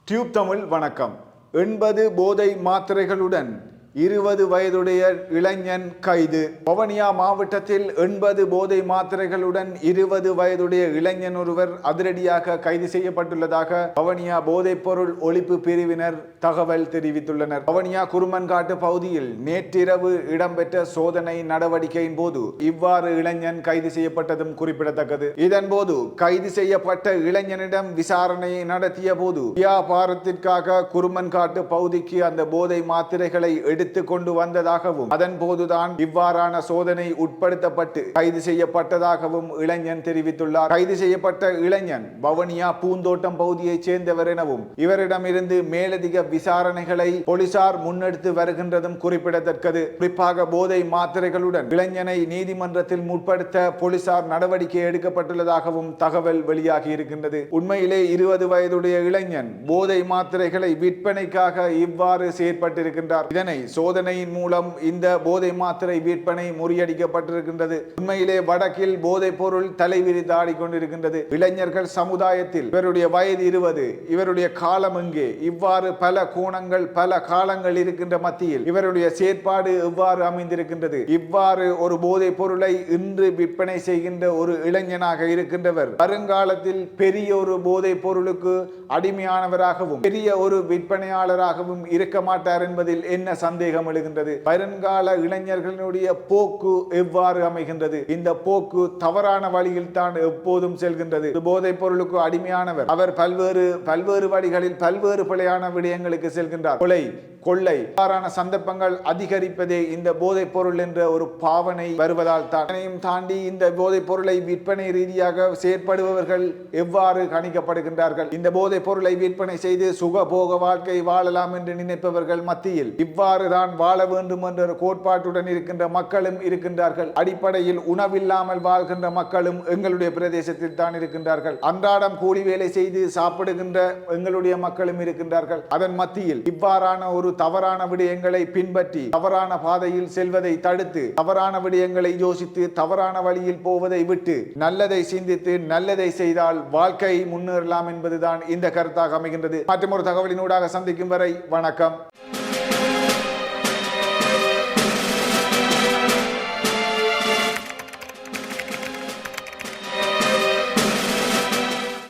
Tube Tamil வணக்கம். 80 போதை மாத்திரைகளுடன் 20 வயதுடைய இளைஞன் கைது. வவுனியா மாவட்டத்தில் 80 போதை மாத்திரைகளுடன் 20 வயதுடைய இளைஞன் ஒருவர் அதிரடியாக கைது செய்யப்பட்டுள்ளதாக வவுனியா போதைப் பொருள் ஒழிப்பு பிரிவினர் தகவல் தெரிவித்துள்ளனர். வவுனியா குருமன்காட்டு பகுதியில் நேற்றிரவு இடம்பெற்ற சோதனை நடவடிக்கையின் போது இவ்வாறு இளைஞன் கைது செய்யப்பட்டதும் குறிப்பிடத்தக்கது. இதன்போது கைது செய்யப்பட்ட இளைஞனிடம் விசாரணையை நடத்திய போது வியாபாரத்திற்காக குருமன்காட்டு பகுதிக்கு அந்த போதை மாத்திரைகளை எடுத்து கொண்டு வந்ததாகவும் அதன் போதுதான் இவ்வாறான சோதனை உட்படுத்தப்பட்டு கைது செய்யப்பட்டதாகவும் இளைஞன் தெரிவித்துள்ளார். கைது செய்யப்பட்ட இளைஞன் வவுனியா பூந்தோட்டம் பகுதியைச் சேர்ந்தவர் எனவும் இவரிடமிருந்து மேலதிக விசாரணைகளை போலீசார் முன்னெடுத்து வருகின்றதும் குறிப்பிடத்தக்கது. குறிப்பாக போதை மாத்திரைகளுடன் இளைஞனை நீதிமன்றத்தில் முற்படுத்த போலீசார் நடவடிக்கை எடுக்கப்பட்டுள்ளதாகவும் தகவல் வெளியாகி இருக்கின்றது. உண்மையிலே 20 வயதுடைய இளைஞன் போதை மாத்திரைகளை விற்பனைக்காக இவ்வாறு செயற்பட்டிருக்கின்றார். இதனை சோதனையின் மூலம் இந்த போதை மாத்திரை விற்பனை முறியடிக்கப்பட்டிருக்கின்றது. உண்மையிலே வடக்கில் போதைப் பொருள் தலைவிரித்து ஆடிக்கொண்டிருக்கின்றது. இளைஞர்கள் சமுதாயத்தில் இவருடைய வயது 20, இவருடைய காலம் எங்கே, இவ்வாறு பல கோணங்கள் பல காலங்கள் இருக்கின்ற மத்தியில் இவருடைய செயற்பாடு எவ்வாறு அமைந்திருக்கின்றது. இவ்வாறு ஒரு போதைப் பொருளை இன்று விற்பனை செய்கின்ற ஒரு இளைஞனாக இருக்கின்றவர் வருங்காலத்தில் பெரிய ஒரு போதைப் பொருளுக்கு அடிமையானவராகவும் பெரிய ஒரு விற்பனையாளராகவும் இருக்க மாட்டார் என்பதில் என்ன சந்தேகம் எழுகின்றது. வருங்கால இளைஞர்களுடைய போக்கு எவ்வாறு அமைகின்றது? இந்த போக்கு தவறான வழியில் தான் எப்போதும் செல்கின்றது. போதைப் பொருளுக்கு அடிமையானவர் அவர் பல்வேறு வழிகளில் பல்வேறு பிழையான விடயங்களுக்கு செல்கின்றார். கொலை கொள்ளை இவ்வாறான சந்தர்ப்பங்கள் அதிகரிப்பதே இந்த போதைப் பொருள் என்ற ஒரு பாவனை வருவதால் தான். தாண்டி இந்த போதைப் பொருளை விற்பனை ரீதியாக செயற்படுபவர்கள் எவ்வாறு கணிக்கப்படுகின்றார்கள்? இந்த போதைப் பொருளை விற்பனை செய்து சுகபோக வாழ்க்கை வாழலாம் என்று நினைப்பவர்கள் மத்தியில் இவ்வாறு தான் வாழ வேண்டும் என்ற கோட்பாட்டுடன் இருக்கின்ற மக்களும் இருக்கின்றார்கள். அடிப்படையில் உணவில்லாமல் வாழ்கின்ற மக்களும் எங்களுடைய பிரதேசத்தில் தான் இருக்கின்றார்கள். அன்றாடம் கூலி வேலை செய்து சாப்பிடுகின்ற எங்களுடைய மக்களும் இருக்கின்றார்கள். அதன் மத்தியில் இவ்வாறான ஒரு தவறான விடயங்களை பின்பற்றி தவறான பாதையில் செல்வதை தடுத்து தவறான விடயங்களை யோசித்து தவறான வழியில் போவதை விட்டு நல்லதை சிந்தித்து நல்லதை செய்தால் வாழ்க்கை முன்னேறலாம் என்பதுதான் இந்த கருத்தாக அமைகின்றது. மற்றொரு தகவலினூடாக சந்திக்கும் வரை வணக்கம்.